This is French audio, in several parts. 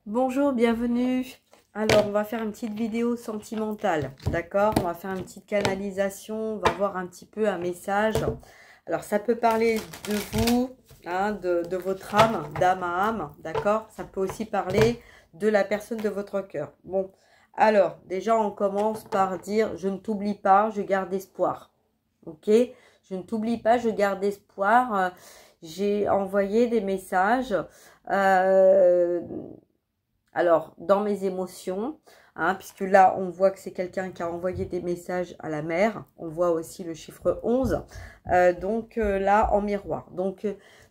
Bonjour, bienvenue. Alors, on va faire une petite vidéo sentimentale, d'accord? On va faire une petite canalisation, on va voir un petit peu un message. Alors, ça peut parler de vous, hein, de votre âme, d'âme à âme, d'accord? Ça peut aussi parler de la personne de votre cœur. Bon, alors, déjà, on commence par dire « Je ne t'oublie pas, je garde espoir ». Ok? Je ne t'oublie pas, je garde espoir. J'ai envoyé des messages. Alors, dans mes émotions, hein, puisque là, on voit que c'est quelqu'un qui a envoyé des messages à la mère. On voit aussi le chiffre 11. Là, en miroir. Donc,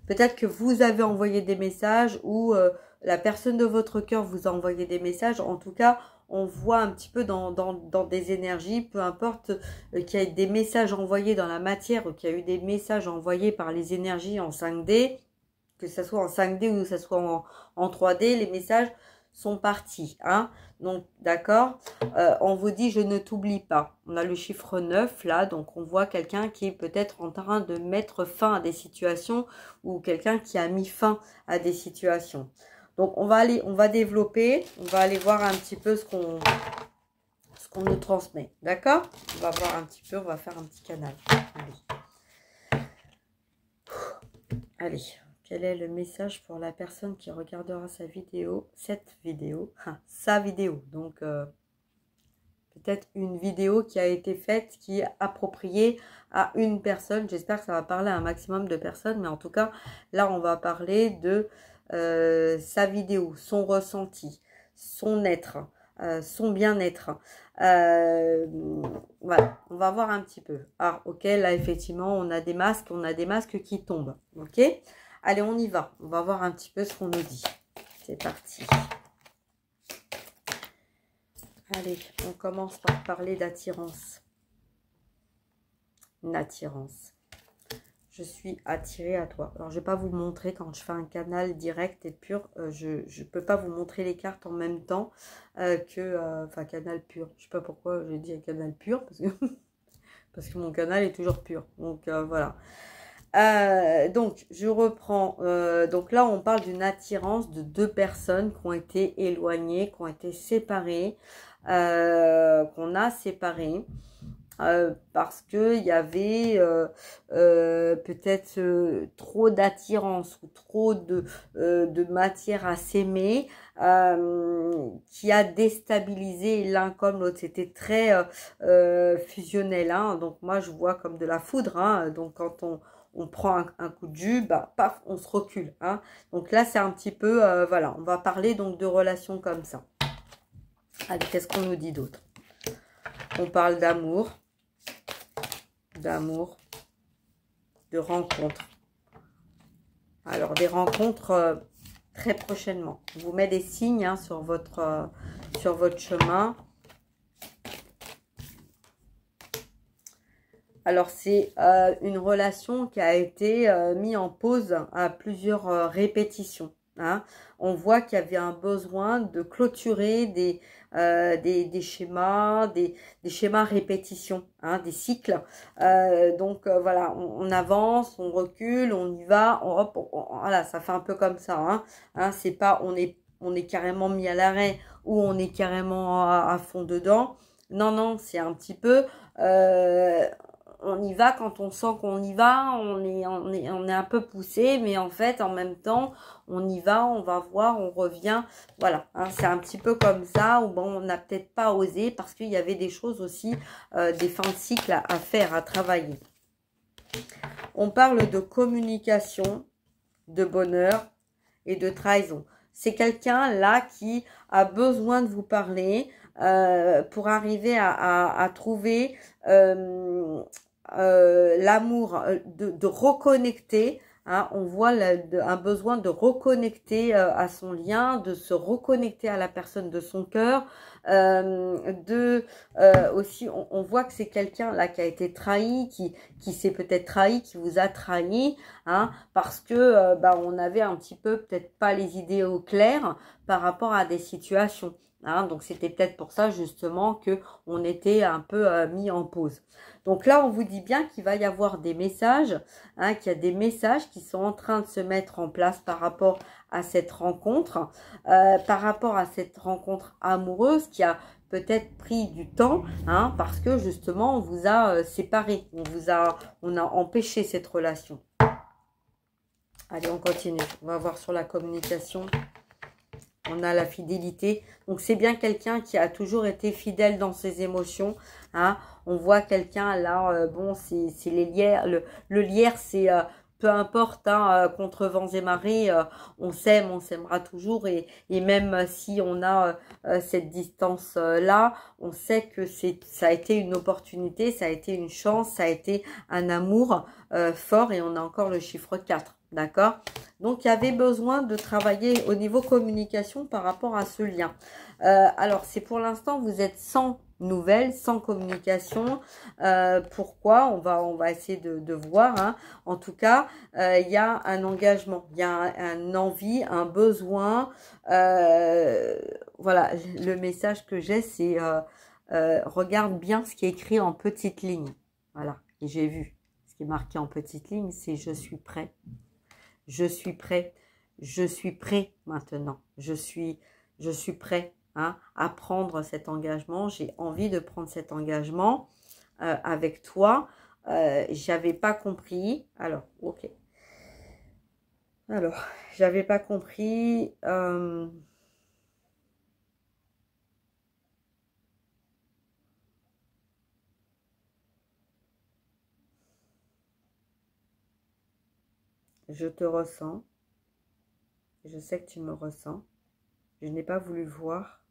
peut-être que vous avez envoyé des messages ou la personne de votre cœur vous a envoyé des messages. En tout cas, on voit un petit peu dans des énergies, peu importe qu'il y ait des messages envoyés dans la matière ou qu'il y a eu des messages envoyés par les énergies en 5D, que ce soit en 5D ou que ce soit en 3D, les messages sont partis, hein. Donc, d'accord, on vous dit « je ne t'oublie pas ». On a le chiffre 9 là, donc on voit quelqu'un qui est peut-être en train de mettre fin à des situations ou quelqu'un qui a mis fin à des situations. Donc, on va développer, on va aller voir un petit peu ce qu'on nous transmet, d'accord? On va voir un petit peu, on va faire un petit canal. Allez. Quel est le message pour la personne qui regardera sa vidéo, sa vidéo. Donc, peut-être une vidéo qui a été faite, qui est appropriée à une personne. J'espère que ça va parler à un maximum de personnes. Mais en tout cas, là, on va parler de sa vidéo, son ressenti, son être, son bien-être. Voilà, on va voir un petit peu. Ah, ok, là, effectivement, on a des masques qui tombent. Ok. Allez, on y va. On va voir un petit peu ce qu'on nous dit. C'est parti. Allez, on commence par parler d'attirance. Une attirance. Je suis attirée à toi. Alors, je ne vais pas vous montrer quand je fais un canal direct et pur. Je ne peux pas vous montrer les cartes en même temps enfin, canal pur. Je ne sais pas pourquoi j'ai dit un canal pur. Parce que mon canal est toujours pur. Donc, voilà. Donc, je reprends. Donc là, on parle d'une attirance de deux personnes qui ont été éloignées, qui ont été séparées, qu'on a séparées. Parce que il y avait peut-être trop d'attirance ou trop de matière à s'aimer qui a déstabilisé l'un comme l'autre. C'était très fusionnel, hein. Donc moi je vois comme de la foudre, hein. Donc quand on prend un coup de jus, bah paf, on se recule, hein. Donc là c'est un petit peu voilà, on va parler donc de relations comme ça. Allez, qu'est-ce qu'on nous dit d'autre? On parle d'amour, de rencontres. Alors, des rencontres très prochainement. Je vous mets des signes, hein, sur votre chemin. Alors, c'est une relation qui a été mise en pause à plusieurs répétitions. Hein. On voit qu'il y avait un besoin de clôturer des schémas, des schémas répétitions, hein, des cycles. Voilà, on avance, on recule, on y va, voilà, ça fait un peu comme ça. Hein, c'est pas on est carrément mis à l'arrêt ou on est carrément à fond dedans. Non, non, c'est un petit peu... on y va quand on sent qu'on y va, on est un peu poussé, mais en fait, en même temps, on y va, on va voir, on revient. Voilà, hein, c'est un petit peu comme ça, où bon, on n'a peut-être pas osé parce qu'il y avait des choses aussi, des fins de cycle à faire, à travailler. On parle de communication, de bonheur et de trahison. C'est quelqu'un là qui a besoin de vous parler pour arriver à trouver l'amour, de reconnecter. Hein, on voit un besoin de reconnecter à son lien, de se reconnecter à la personne de son cœur. Aussi, on voit que c'est quelqu'un là qui a été trahi, qui s'est peut-être trahi, qui vous a trahi, hein, parce que on avait un petit peu peut-être pas les idées au clair par rapport à des situations. Hein, donc, c'était peut-être pour ça, justement, qu'on était un peu mis en pause. Donc là, on vous dit bien qu'il va y avoir des messages, hein, qu'il y a des messages qui sont en train de se mettre en place par rapport à cette rencontre, par rapport à cette rencontre amoureuse qui a peut-être pris du temps, hein, parce que justement, on vous a séparés, on a empêché cette relation. Allez, on continue. On va voir sur la communication. On a la fidélité. Donc, c'est bien quelqu'un qui a toujours été fidèle dans ses émotions. Hein. On voit quelqu'un là, bon, c'est les lierres. Le lierre, c'est peu importe, hein, contre vents et marées, on s'aime, on s'aimera toujours. Et même si on a cette distance-là, on sait que ça a été une opportunité, ça a été une chance, ça a été un amour fort. Et on a encore le chiffre 4. D'accord? Donc, il y avait besoin de travailler au niveau communication par rapport à ce lien. Alors, c'est pour l'instant, vous êtes sans nouvelles, sans communication. Pourquoi? On va essayer de voir. Hein. En tout cas, il y a un engagement, il y a un envie, un besoin. Voilà, le message que j'ai, c'est regarde bien ce qui est écrit en petites lignes. Voilà, et j'ai vu. Ce qui est marqué en petites lignes, c'est « Je suis prêt ». Je suis prêt, je suis prêt maintenant, je suis prêt, hein, à prendre cet engagement, j'ai envie de prendre cet engagement avec toi, j'avais pas compris, alors, ok, alors, j'avais pas compris, je te ressens, je sais que tu me ressens, je n'ai pas voulu voir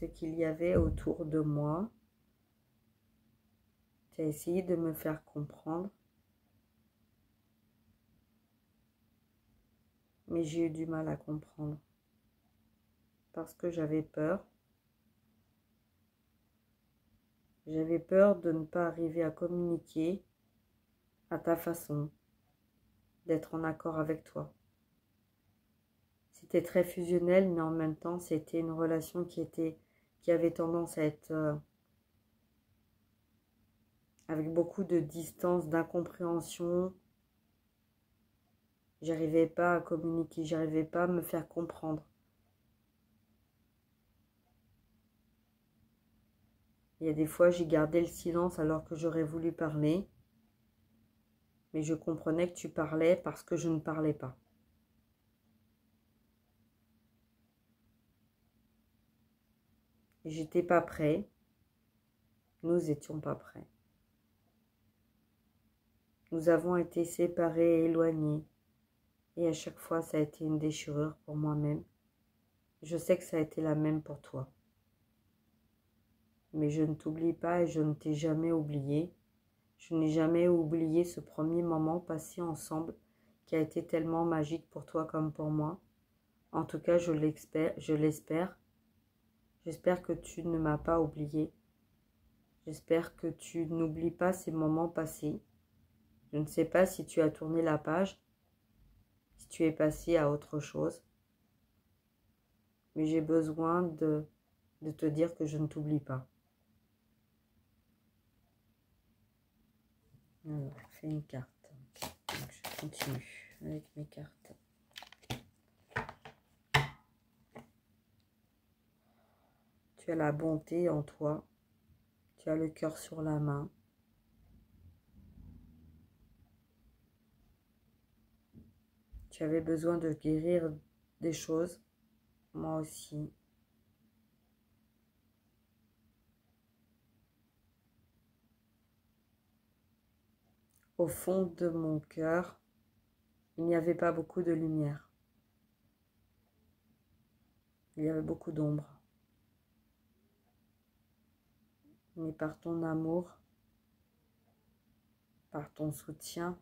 ce qu'il y avait autour de moi. Tu as essayé de me faire comprendre, mais j'ai eu du mal à comprendre parce que j'avais peur. J'avais peur de ne pas arriver à communiquer à ta façon, d'être en accord avec toi. C'était très fusionnel, mais en même temps, c'était une relation qui avait tendance à être avec beaucoup de distance, d'incompréhension. J'arrivais pas à communiquer, j'arrivais pas à me faire comprendre. Il y a des fois, j'ai gardé le silence alors que j'aurais voulu parler. Mais je comprenais que tu parlais parce que je ne parlais pas. J'étais pas prêt. Nous étions pas prêts. Nous avons été séparés et éloignés. Et à chaque fois, ça a été une déchirure pour moi-même. Je sais que ça a été la même pour toi. Mais je ne t'oublie pas et je ne t'ai jamais oublié. Je n'ai jamais oublié ce premier moment passé ensemble qui a été tellement magique pour toi comme pour moi. En tout cas, je l'espère. J'espère que tu ne m'as pas oublié. J'espère que tu n'oublies pas ces moments passés. Je ne sais pas si tu as tourné la page, si tu es passé à autre chose. Mais j'ai besoin de te dire que je ne t'oublie pas. Alors, je fais une carte. Donc, je continue avec mes cartes. Tu as la bonté en toi. Tu as le cœur sur la main. Tu avais besoin de guérir des choses. Moi aussi. Au fond de mon cœur, il n'y avait pas beaucoup de lumière. Il y avait beaucoup d'ombre. Mais par ton amour, par ton soutien,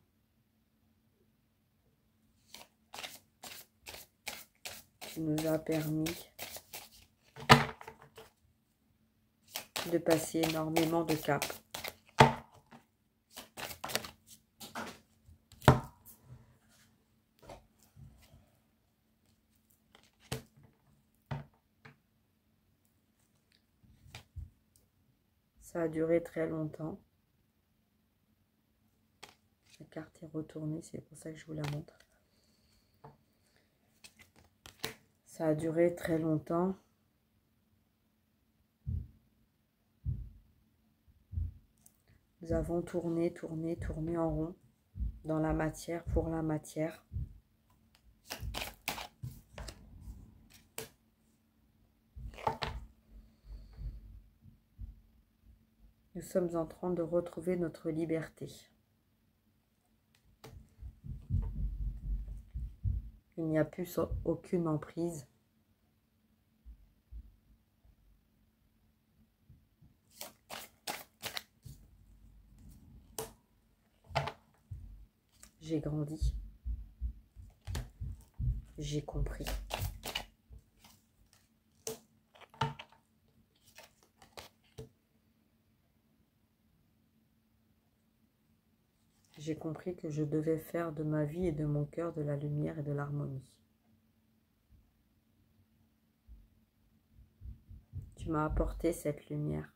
tu nous as permis de passer énormément de caps. Ça a duré très longtemps. La carte est retournée, c'est pour ça que je vous la montre. Ça a duré très longtemps. Nous avons tourné, tourné, tourné en rond dans la matière, pour la matière. Nous sommes en train de retrouver notre liberté. Il n'y a plus aucune emprise. J'ai grandi. J'ai compris. J'ai compris que je devais faire de ma vie et de mon cœur de la lumière et de l'harmonie. Tu m'as apporté cette lumière.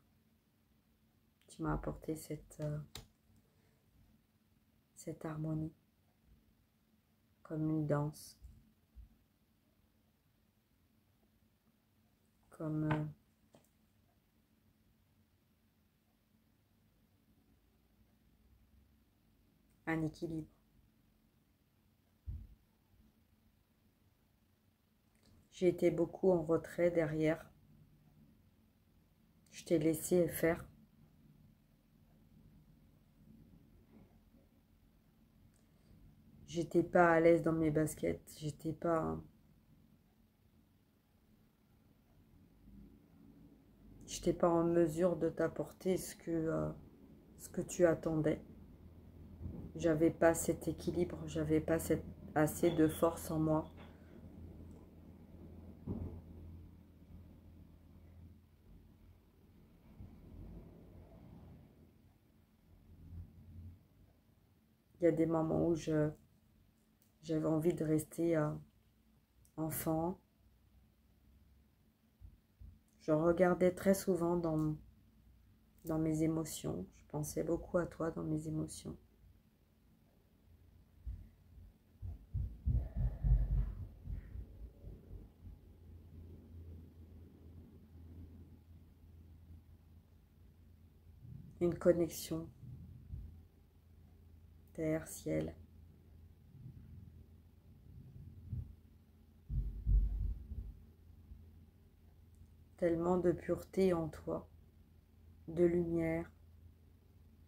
Tu m'as apporté cette harmonie. Comme une danse. Comme un équilibre. J'ai été beaucoup en retrait derrière. Je t'ai laissé faire. J'étais pas à l'aise dans mes baskets. J'étais pas en mesure de t'apporter ce que tu attendais. J'avais pas cet équilibre. J'avais pas assez de force en moi. Il y a des moments où j'avais envie de rester enfant. Je regardais très souvent dans mes émotions. Je pensais beaucoup à toi dans mes émotions. Une connexion terre, ciel. Tellement de pureté en toi, de lumière,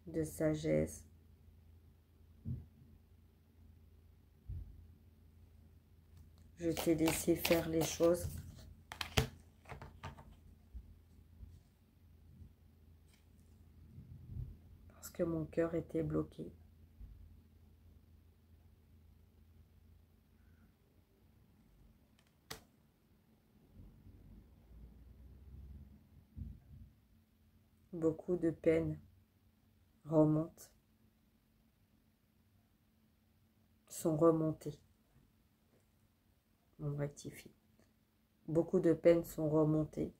de sagesse. Je t'ai laissé faire les choses. Parce que mon cœur était bloqué. Beaucoup de peine remontent, sont remontées. On rectifie. Beaucoup de peines sont remontées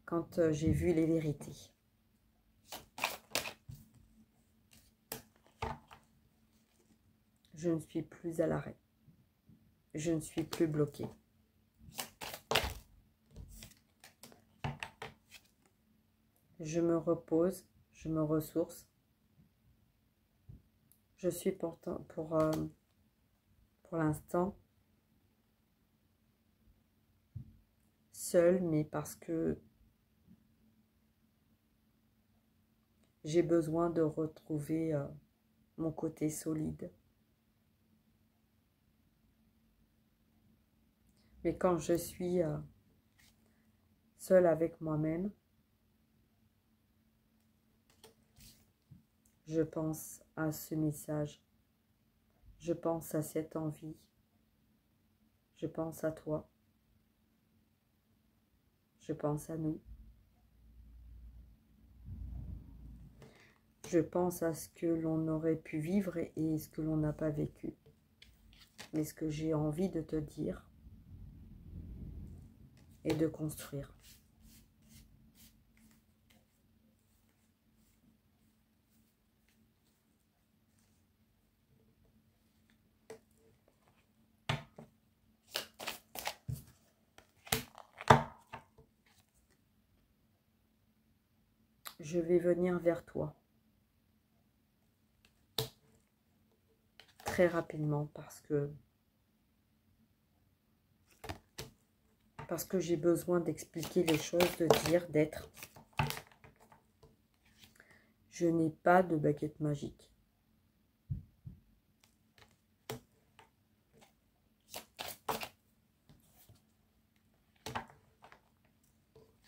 quand j'ai vu les vérités. Je ne suis plus à l'arrêt. Je ne suis plus bloquée. Je me repose, je me ressource. Je suis pour l'instant seule, mais parce que j'ai besoin de retrouver mon côté solide. Mais quand je suis seule avec moi-même, je pense à ce message, je pense à cette envie, je pense à toi, je pense à nous, je pense à ce que l'on aurait pu vivre et ce que l'on n'a pas vécu. Mais ce que j'ai envie de te dire et de construire. je vais venir vers toi très rapidement parce que j'ai besoin d'expliquer les choses, de dire, d'être. Je n'ai pas de baguette magique.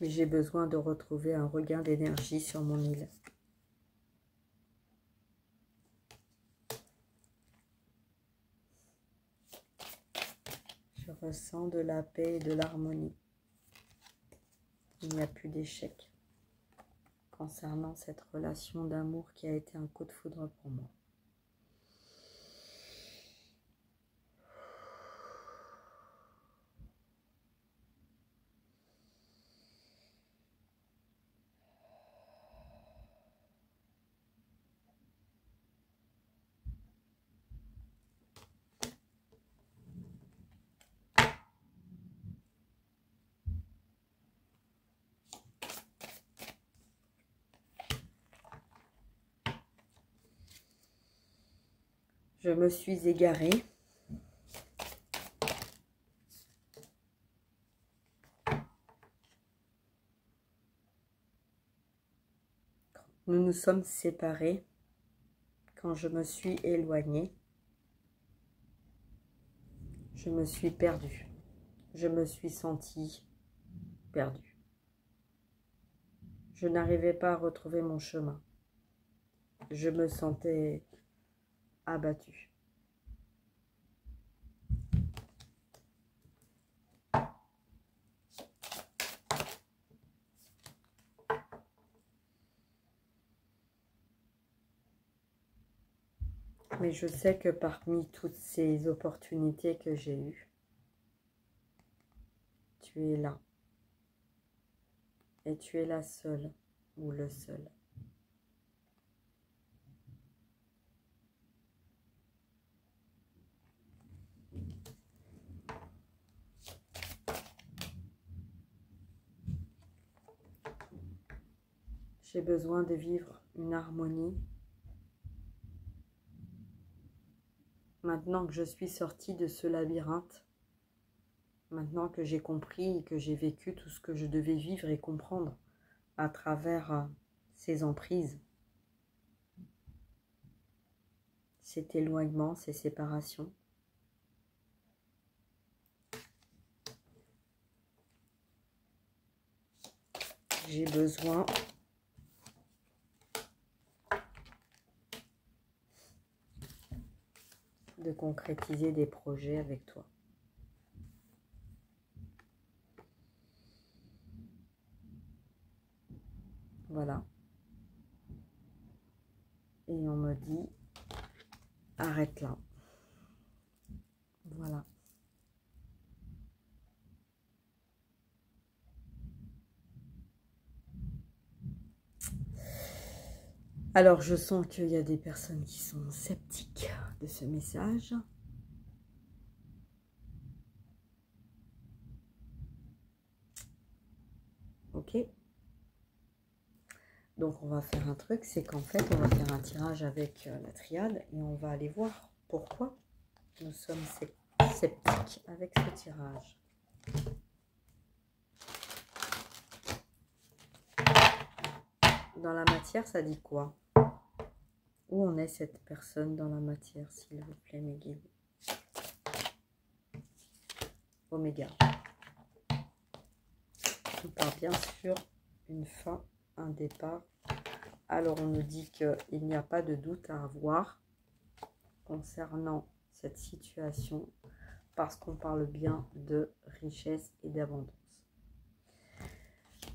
Mais j'ai besoin de retrouver un regain d'énergie sur mon île. Je ressens de la paix et de l'harmonie. Il n'y a plus d'échec concernant cette relation d'amour qui a été un coup de foudre pour moi. Je me suis égarée. Nous nous sommes séparés quand je me suis éloignée. Je me suis perdue. Je me suis sentie perdue. Je n'arrivais pas à retrouver mon chemin. Je me sentais abattue. Mais je sais que parmi toutes ces opportunités que j'ai eues, tu es là. Et tu es la seule ou le seul. J'ai besoin de vivre une harmonie. Maintenant que je suis sortie de ce labyrinthe, maintenant que j'ai compris et que j'ai vécu tout ce que je devais vivre et comprendre à travers ces emprises, cet éloignement, ces séparations, j'ai besoin de concrétiser des projets avec toi. Voilà. Et on me dit, arrête là. Voilà. Alors, je sens qu'il y a des personnes qui sont sceptiques de ce message. Ok. Donc, on va faire un truc, c'est qu'en fait, on va faire un tirage avec la triade et on va aller voir pourquoi nous sommes sceptiques avec ce tirage. Dans la matière, ça dit quoi? Où en est cette personne dans la matière, s'il vous plaît, mes guides? Oméga. On part bien sûr une fin, un départ. Alors, on nous dit qu'il n'y a pas de doute à avoir concernant cette situation parce qu'on parle bien de richesse et d'abondance.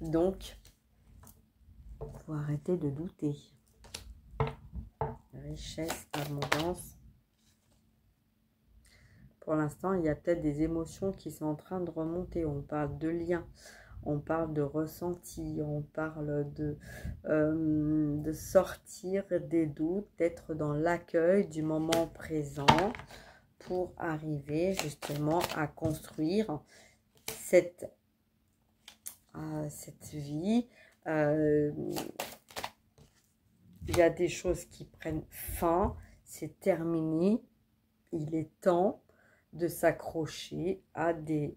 Donc, il faut arrêter de douter. Richesse, abondance. Pour l'instant, il y a peut-être des émotions qui sont en train de remonter. On parle de liens, on parle de ressenti, on parle de sortir des doutes, d'être dans l'accueil du moment présent pour arriver justement à construire cette vie il y a des choses qui prennent fin, c'est terminé. Il est temps de s'accrocher à des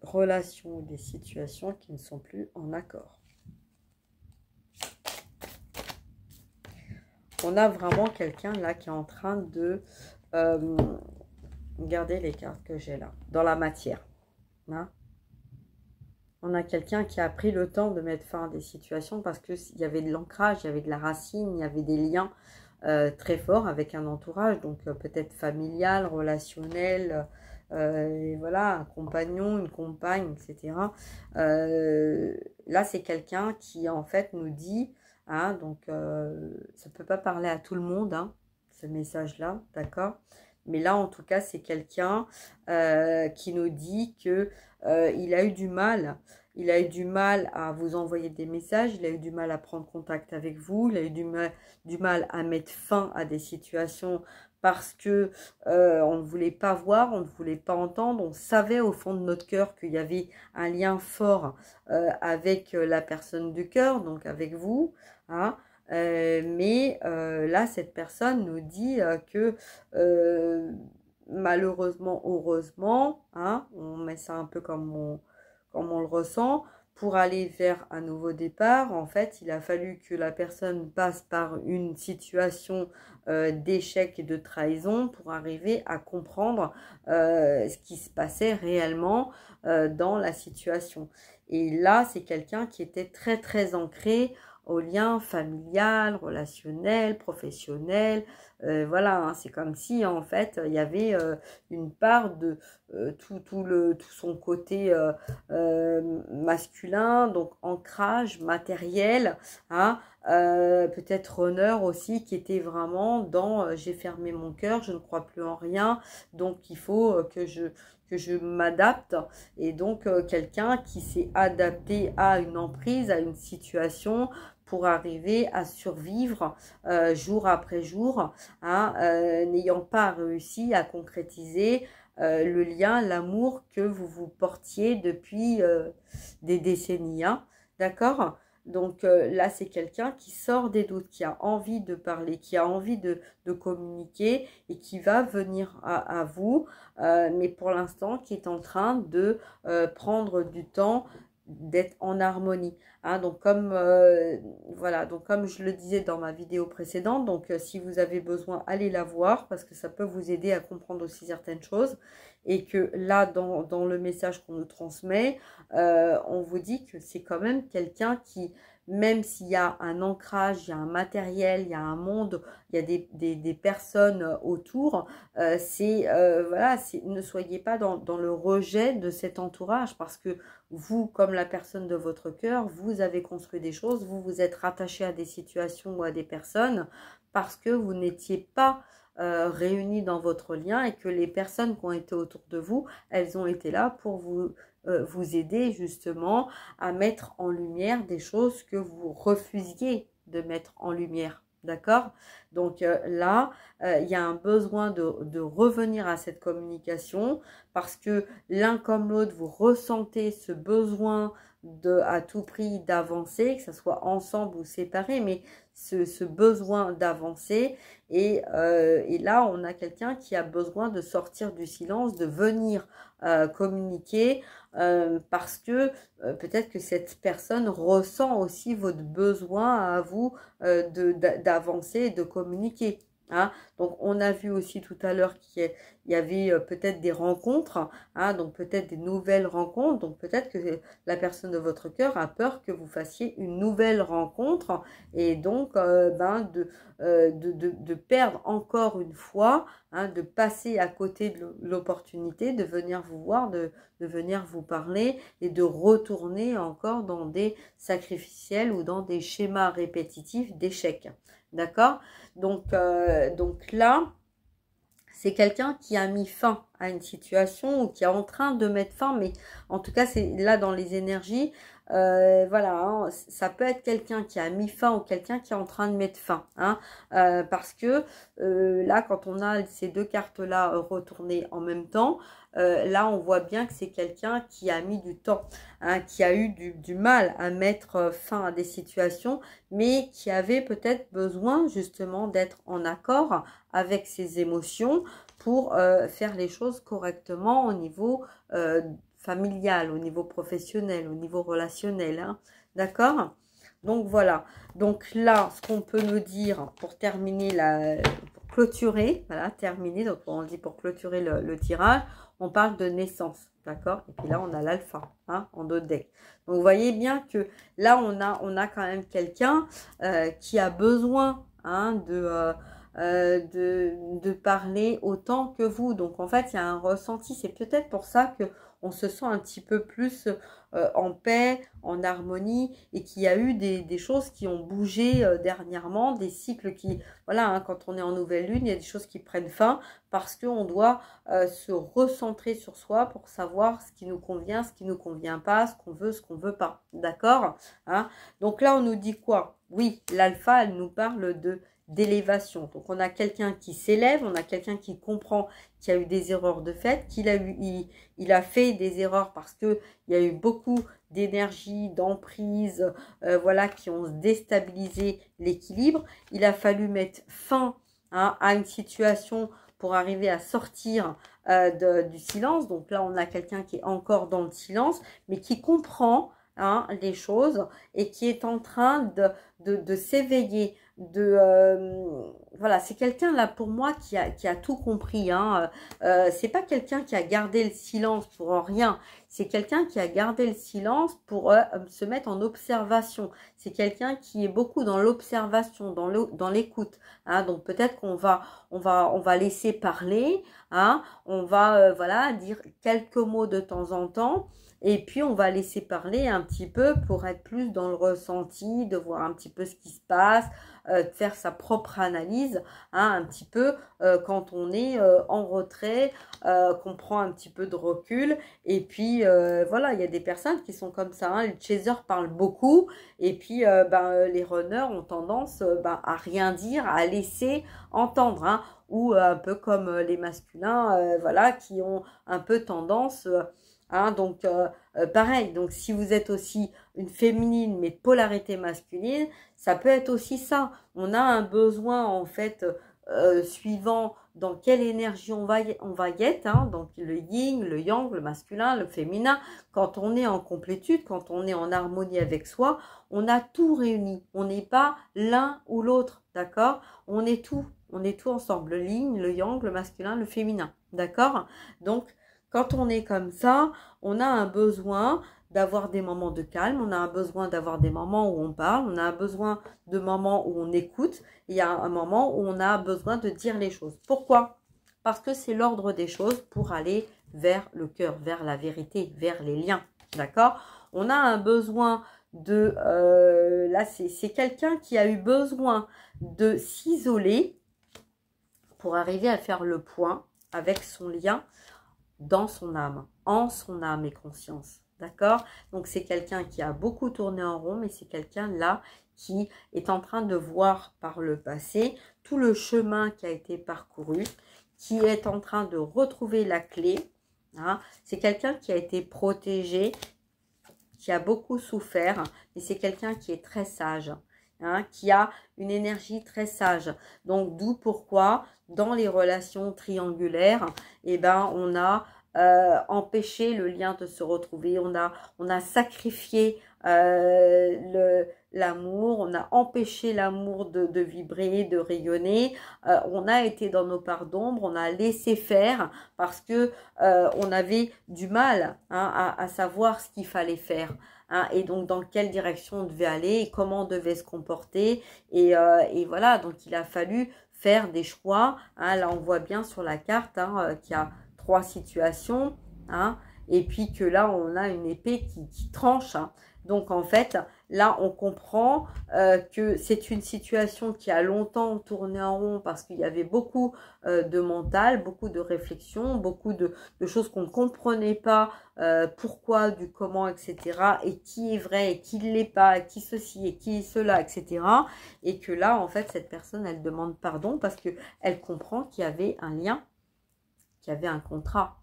relations ou des situations qui ne sont plus en accord. On a vraiment quelqu'un là qui est en train de... regardez les cartes que j'ai là, dans la matière. Hein, on a quelqu'un qui a pris le temps de mettre fin à des situations parce qu'il y avait de l'ancrage, il y avait de la racine, il y avait des liens très forts avec un entourage, donc peut-être familial, relationnel, et voilà, un compagnon, une compagne, etc. Là, c'est quelqu'un qui en fait nous dit, hein, donc ça ne peut pas parler à tout le monde, hein, ce message-là, d'accord? Mais là, en tout cas, c'est quelqu'un qui nous dit que il a eu du mal. Il a eu du mal à vous envoyer des messages, il a eu du mal à prendre contact avec vous, il a eu du mal à mettre fin à des situations parce que on ne voulait pas voir, on ne voulait pas entendre, on savait au fond de notre cœur qu'il y avait un lien fort avec la personne du cœur, donc avec vous, hein. Mais là, cette personne nous dit que malheureusement, heureusement, hein, on met ça un peu comme on le ressent, pour aller vers un nouveau départ, en fait, il a fallu que la personne passe par une situation d'échec et de trahison pour arriver à comprendre ce qui se passait réellement dans la situation. Et là, c'est quelqu'un qui était très, très ancré au lien familial, relationnel, professionnel. Voilà, hein, c'est comme si en fait il y avait une part de tout son côté masculin, donc ancrage matériel, hein, peut-être honneur aussi qui était vraiment dans j'ai fermé mon cœur, je ne crois plus en rien, donc il faut que je m'adapte. Et donc quelqu'un qui s'est adapté à une emprise, à une situation pour arriver à survivre jour après jour, hein, n'ayant pas réussi à concrétiser le lien, l'amour que vous vous portiez depuis des décennies, hein, d'accord? Donc là, c'est quelqu'un qui sort des doutes, qui a envie de parler, qui a envie de communiquer et qui va venir à vous, mais pour l'instant, qui est en train de prendre du temps, d'être en harmonie, hein. Donc comme voilà, donc comme je le disais dans ma vidéo précédente, donc si vous avez besoin, allez la voir parce que ça peut vous aider à comprendre aussi certaines choses, et que là dans le message qu'on nous transmet, on vous dit que c'est quand même quelqu'un qui, même s'il y a un ancrage, il y a un matériel, il y a un monde, il y a des personnes autour, voilà, ne soyez pas dans le rejet de cet entourage, parce que vous, comme la personne de votre cœur, vous avez construit des choses, vous vous êtes rattaché à des situations ou à des personnes parce que vous n'étiez pas réunis dans votre lien, et que les personnes qui ont été autour de vous, elles ont été là pour vous aider justement à mettre en lumière des choses que vous refusiez de mettre en lumière. D'accord? Donc là, il y a un besoin de revenir à cette communication, parce que l'un comme l'autre, vous ressentez ce besoin à tout prix d'avancer, que ce soit ensemble ou séparés, mais ce besoin d'avancer. Et là, on a quelqu'un qui a besoin de sortir du silence, de venir communiquer, parce que peut-être que cette personne ressent aussi votre besoin à vous d'avancer, de communiquer. Hein. Donc, on a vu aussi tout à l'heure qu'il y avait peut-être des rencontres, hein, donc peut-être des nouvelles rencontres. Donc, peut-être que la personne de votre cœur a peur que vous fassiez une nouvelle rencontre, et donc de perdre encore une fois, hein, de passer à côté de l'opportunité de venir vous voir, de venir vous parler, et de retourner encore dans des sacrificiels ou dans des schémas répétitifs d'échecs. D'accord? Donc là, c'est quelqu'un qui a mis fin à une situation ou qui est en train de mettre fin, mais en tout cas, c'est là dans les énergies. Voilà, hein, ça peut être quelqu'un qui a mis fin ou quelqu'un qui est en train de mettre fin, hein, parce que là, quand on a ces deux cartes-là retournées en même temps, là, on voit bien que c'est quelqu'un qui a mis du temps, hein, qui a eu du mal à mettre fin à des situations, mais qui avait peut-être besoin justement d'être en accord avec ses émotions pour faire les choses correctement au niveau familial, au niveau professionnel, au niveau relationnel, hein, d'accord? Donc voilà, donc là, ce qu'on peut nous dire pour terminer, pour clôturer, voilà, terminer, donc on dit pour clôturer le tirage, on parle de naissance, d'accord? Et puis là, on a l'alpha, hein, en dos de deck. Donc vous voyez bien que là, on a quand même quelqu'un qui a besoin, hein, de parler autant que vous. Donc en fait, il y a un ressenti. C'est peut-être pour ça que on se sent un petit peu plus en paix, en harmonie, et qu'il y a eu des choses qui ont bougé dernièrement, des cycles qui, voilà, hein, quand on est en nouvelle lune, il y a des choses qui prennent fin parce qu'on doit se recentrer sur soi pour savoir ce qui nous convient, ce qui nous convient pas, ce qu'on veut pas, d'accord, hein? Donc là, on nous dit quoi? Oui, l'alpha, elle nous parle d'élévation. Donc on a quelqu'un qui s'élève, on a quelqu'un qui comprend qu'il y a eu des erreurs de fait, il a fait des erreurs parce que il y a eu beaucoup d'énergie, d'emprise, voilà, qui ont déstabilisé l'équilibre. Il a fallu mettre fin, hein, à une situation pour arriver à sortir du silence. Donc là, on a quelqu'un qui est encore dans le silence, mais qui comprend, hein, les choses et qui est en train de s'éveiller, voilà, c'est quelqu'un là pour moi qui a tout compris, hein. C'est pas quelqu'un qui a gardé le silence pour rien, c'est quelqu'un qui a gardé le silence pour se mettre en observation. C'est quelqu'un qui est beaucoup dans l'observation, dans l'écoute, hein. Donc peut-être qu'on on va laisser parler, hein. On va voilà, dire quelques mots de temps en temps. Et puis, on va laisser parler un petit peu pour être plus dans le ressenti, de voir un petit peu ce qui se passe, de faire sa propre analyse, hein, un petit peu quand on est en retrait, qu'on prend un petit peu de recul. Et puis, voilà, il y a des personnes qui sont comme ça, hein. Les chasers parlent beaucoup et puis les runners ont tendance à rien dire, à laisser entendre, hein, ou un peu comme les masculins, voilà, qui ont un peu tendance... hein, donc, pareil, donc si vous êtes aussi une féminine mais de polarité masculine, ça peut être aussi ça. On a un besoin en fait, suivant dans quelle énergie on va y être, hein, donc le yin, le yang, le masculin, le féminin. Quand on est en complétude, quand on est en harmonie avec soi, on a tout réuni. On n'est pas l'un ou l'autre, d'accord? On est tout ensemble, le yin, le yang, le masculin, le féminin, d'accord? Donc, quand on est comme ça, on a un besoin d'avoir des moments de calme, on a un besoin d'avoir des moments où on parle, on a un besoin de moments où on écoute, et il y a un moment où on a besoin de dire les choses. Pourquoi? Parce que c'est l'ordre des choses pour aller vers le cœur, vers la vérité, vers les liens, d'accord? On a un besoin de... là, c'est quelqu'un qui a eu besoin de s'isoler pour arriver à faire le point avec son lien dans son âme, en son âme et conscience, d'accord? Donc c'est quelqu'un qui a beaucoup tourné en rond, mais c'est quelqu'un là qui est en train de voir par le passé tout le chemin qui a été parcouru, qui est en train de retrouver la clé, hein? C'est quelqu'un qui a été protégé, qui a beaucoup souffert, mais c'est quelqu'un qui est très sage, hein, qui a une énergie très sage. Donc d'où pourquoi dans les relations triangulaires, eh ben, on a empêché le lien de se retrouver, on a sacrifié l'amour, on a empêché l'amour de vibrer, de rayonner, on a été dans nos parts d'ombre, on a laissé faire parce que on avait du mal, hein, à savoir ce qu'il fallait faire. Hein, et donc dans quelle direction on devait aller, et comment on devait se comporter, et voilà, donc il a fallu faire des choix, hein. Là on voit bien sur la carte, hein, qu'il y a 3 situations, hein, et puis que là on a une épée qui tranche, hein. Donc en fait là, on comprend que c'est une situation qui a longtemps tourné en rond parce qu'il y avait beaucoup de mental, beaucoup de réflexion, beaucoup de choses qu'on ne comprenait pas, pourquoi, du comment, etc. Et qui est vrai et qui ne l'est pas, et qui ceci et qui cela, etc. Et que là, en fait, cette personne, elle demande pardon parce qu'elle comprend qu'il y avait un lien, qu'il y avait un contrat.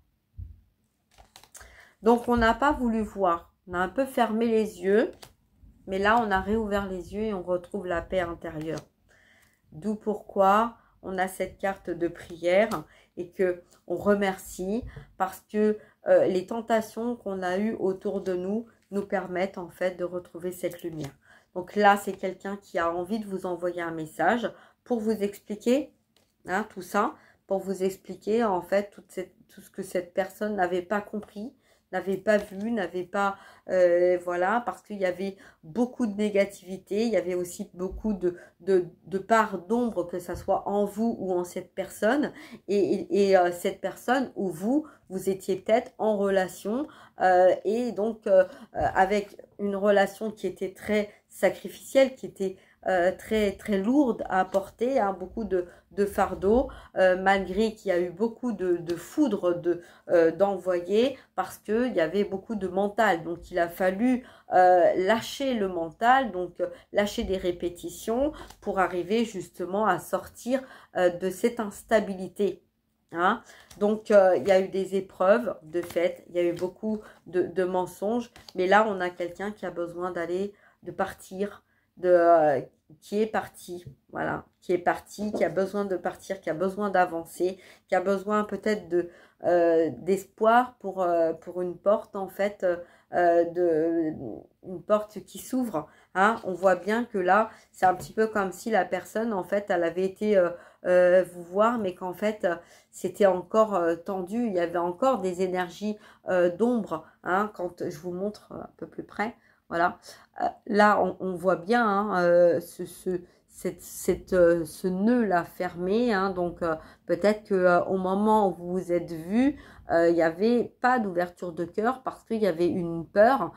Donc, on n'a pas voulu voir. On a un peu fermé les yeux. Mais là, on a réouvert les yeux et on retrouve la paix intérieure. D'où pourquoi on a cette carte de prière et que on remercie parce que les tentations qu'on a eues autour de nous permettent en fait de retrouver cette lumière. Donc là, c'est quelqu'un qui a envie de vous envoyer un message pour vous expliquer tout ça, pour vous expliquer en fait tout ce que cette personne n'avait pas compris, n'avait pas vu, n'avait pas, voilà, parce qu'il y avait beaucoup de négativité, il y avait aussi beaucoup de parts d'ombre, que ça soit en vous ou en cette personne, et cette personne ou vous étiez peut-être en relation, et donc avec une relation qui était très sacrificielle, qui était très lourde à porter, beaucoup de fardeau, malgré qu'il y a eu beaucoup de foudre d'envoyer, parce qu'il y avait beaucoup de mental. Donc, il a fallu lâcher le mental, donc lâcher des répétitions pour arriver justement à sortir de cette instabilité. Donc, il y a eu des épreuves de fait, il y a eu beaucoup de mensonges, mais là, on a quelqu'un qui a besoin de partir, qui est parti, voilà, qui est parti, qui a besoin de partir, qui a besoin d'avancer, qui a besoin peut-être d'espoir pour une porte, en fait, une porte qui s'ouvre. On voit bien que là, c'est un petit peu comme si la personne, en fait, elle avait été vous voir, mais qu'en fait, c'était encore tendu, il y avait encore des énergies d'ombre, quand je vous montre un peu plus près. Voilà, là on voit bien ce nœud-là fermé, donc peut-être qu'au moment où vous vous êtes vus, il n'y avait pas d'ouverture de cœur parce qu'il y avait une peur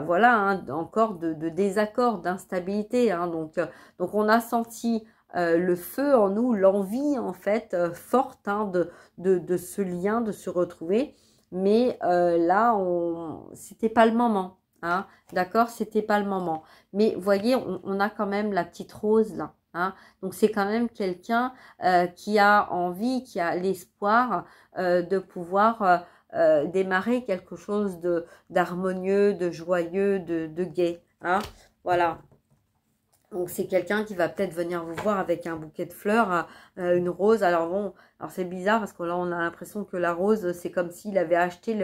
voilà, encore de désaccord, d'instabilité. Donc on a senti le feu en nous, l'envie en fait forte de ce lien, de se retrouver. Mais là, c'était pas le moment, d'accord, c'était pas le moment. Mais vous voyez, on a quand même la petite rose là, donc c'est quand même quelqu'un qui a envie, qui a l'espoir de pouvoir démarrer quelque chose d'harmonieux, de joyeux, de gai, voilà. Donc, c'est quelqu'un qui va peut-être venir vous voir avec un bouquet de fleurs, une rose. Alors bon, alors c'est bizarre parce que là, on a l'impression que la rose, c'est comme s'il avait acheté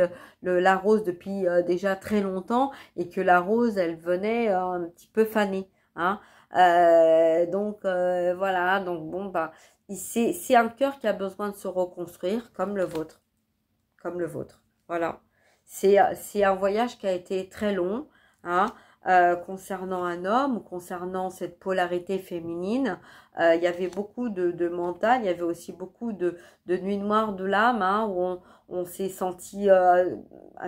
la rose depuis déjà très longtemps et que la rose, elle venait un petit peu fanée. Donc, voilà. Donc, bon, bah, c'est un cœur qui a besoin de se reconstruire comme le vôtre. Comme le vôtre. Voilà. C'est un voyage qui a été très long, concernant un homme ou concernant cette polarité féminine. Il y avait beaucoup de mental, il y avait aussi beaucoup de nuits noires de l'âme, où on s'est senti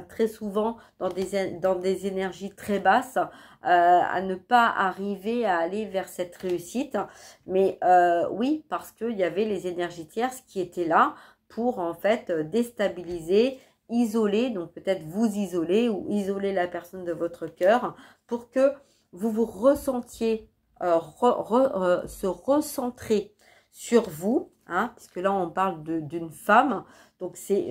très souvent dans des énergies très basses, à ne pas arriver à aller vers cette réussite. Mais oui, parce qu'il y avait les énergies tierces qui étaient là pour en fait déstabiliser, isoler, donc peut-être vous isoler ou isoler la personne de votre cœur pour que vous vous ressentiez, se recentrer sur vous, puisque là on parle d'une femme, donc c'est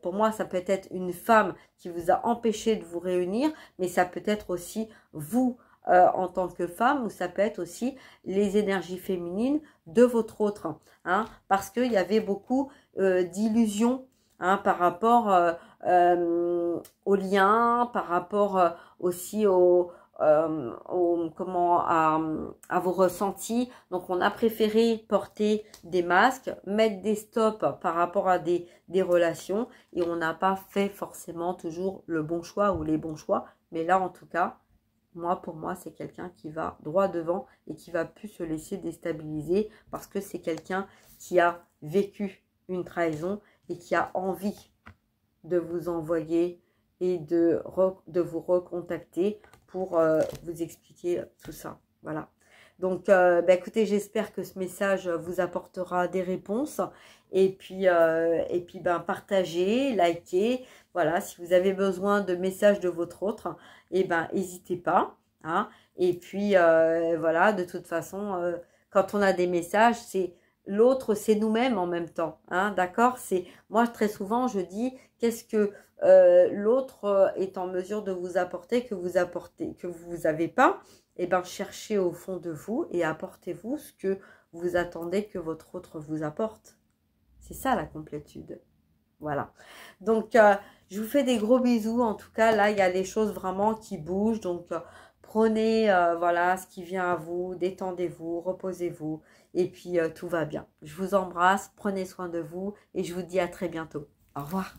pour moi ça peut être une femme qui vous a empêché de vous réunir, mais ça peut être aussi vous en tant que femme, ou ça peut être aussi les énergies féminines de votre autre, parce qu'il y avait beaucoup d'illusions par rapport au lien, par rapport aussi à vos ressentis. Donc on a préféré porter des masques, mettre des stops par rapport à des relations, et on n'a pas fait forcément toujours le bon choix ou les bons choix. Mais là en tout cas, pour moi, c'est quelqu'un qui va droit devant et qui va plus se laisser déstabiliser parce que c'est quelqu'un qui a vécu une trahison et qui a envie de vous envoyer et de vous recontacter pour vous expliquer tout ça. Voilà. Donc, écoutez, j'espère que ce message vous apportera des réponses. Et puis partagez, likez. Voilà, si vous avez besoin de messages de votre autre, n'hésitez pas. Hein. Et puis, voilà, de toute façon, quand on a des messages, c'est l'autre, c'est nous-mêmes en même temps. Hein, d'accord? Moi, très souvent, je dis, qu'est-ce que l'autre est en mesure de vous apporter, que vous n'avez pas? Cherchez au fond de vous et apportez-vous ce que vous attendez que votre autre vous apporte. C'est ça la complétude. Voilà. Donc, je vous fais des gros bisous. En tout cas, là, il y a des choses vraiment qui bougent. Donc, prenez voilà, ce qui vient à vous, détendez-vous, reposez-vous. Et puis, tout va bien. Je vous embrasse, prenez soin de vous et je vous dis à très bientôt. Au revoir.